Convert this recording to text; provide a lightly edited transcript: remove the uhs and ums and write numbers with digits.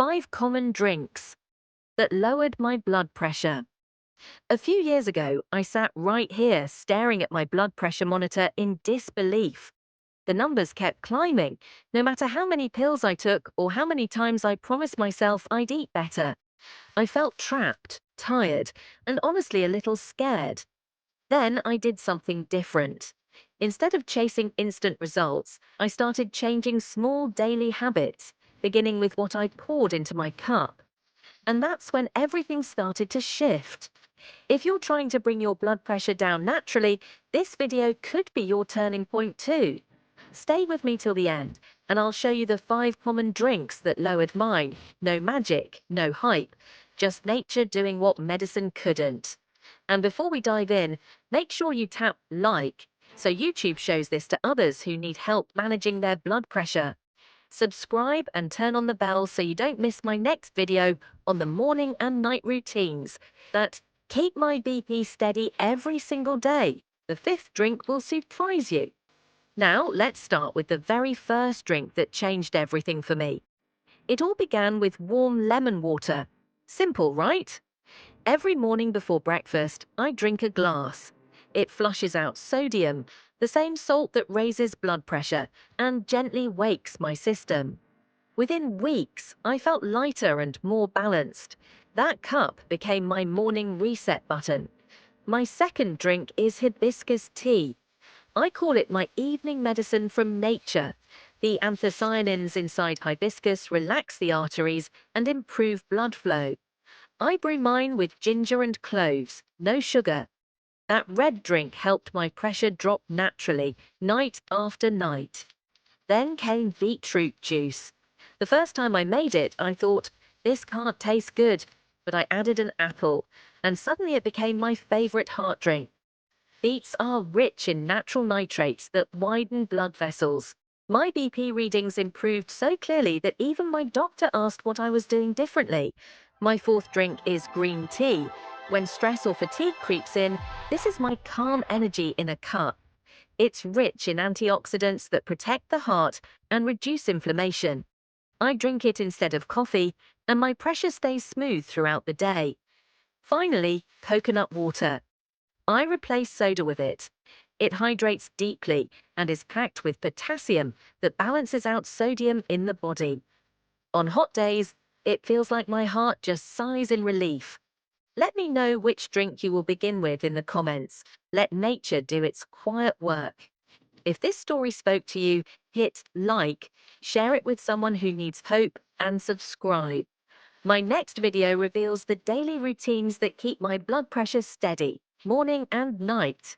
5 common drinks that lowered my blood pressure. A few years ago, I sat right here staring at my blood pressure monitor in disbelief. The numbers kept climbing, no matter how many pills I took or how many times I promised myself I'd eat better. I felt trapped, tired, and honestly a little scared. Then I did something different. Instead of chasing instant results, I started changing small daily habits, beginning with what I poured into my cup. And that's when everything started to shift. If you're trying to bring your blood pressure down naturally, this video could be your turning point too. Stay with me till the end, and I'll show you the 5 common drinks that lowered mine. No magic, no hype, just nature doing what medicine couldn't. And before we dive in, make sure you tap like, so YouTube shows this to others who need help managing their blood pressure. Subscribe and turn on the bell so you don't miss my next video on the morning and night routines that keep my BP steady every single day. The 5th drink will surprise you. Now, let's start with the very first drink that changed everything for me. It all began with warm lemon water. Simple, right? Every morning before breakfast, I drink a glass. It flushes out sodium, the same salt that raises blood pressure, and gently wakes my system. Within weeks, I felt lighter and more balanced. That cup became my morning reset button. My second drink is hibiscus tea. I call it my evening medicine from nature. The anthocyanins inside hibiscus relax the arteries and improve blood flow. I brew mine with ginger and cloves, no sugar. That red drink helped my pressure drop naturally, night after night. Then came beetroot juice. The first time I made it, I thought, this can't taste good, but I added an apple, and suddenly it became my favorite heart drink. Beets are rich in natural nitrates that widen blood vessels. My BP readings improved so clearly that even my doctor asked what I was doing differently. My 4th drink is green tea. When stress or fatigue creeps in, this is my calm energy in a cup. It's rich in antioxidants that protect the heart and reduce inflammation. I drink it instead of coffee, and my pressure stays smooth throughout the day. Finally, coconut water. I replace soda with it. It hydrates deeply and is packed with potassium that balances out sodium in the body. On hot days, it feels like my heart just sighs in relief. Let me know which drink you will begin with in the comments. Let nature do its quiet work. If this story spoke to you, hit like, share it with someone who needs hope, and subscribe. My next video reveals the daily routines that keep my blood pressure steady, morning and night.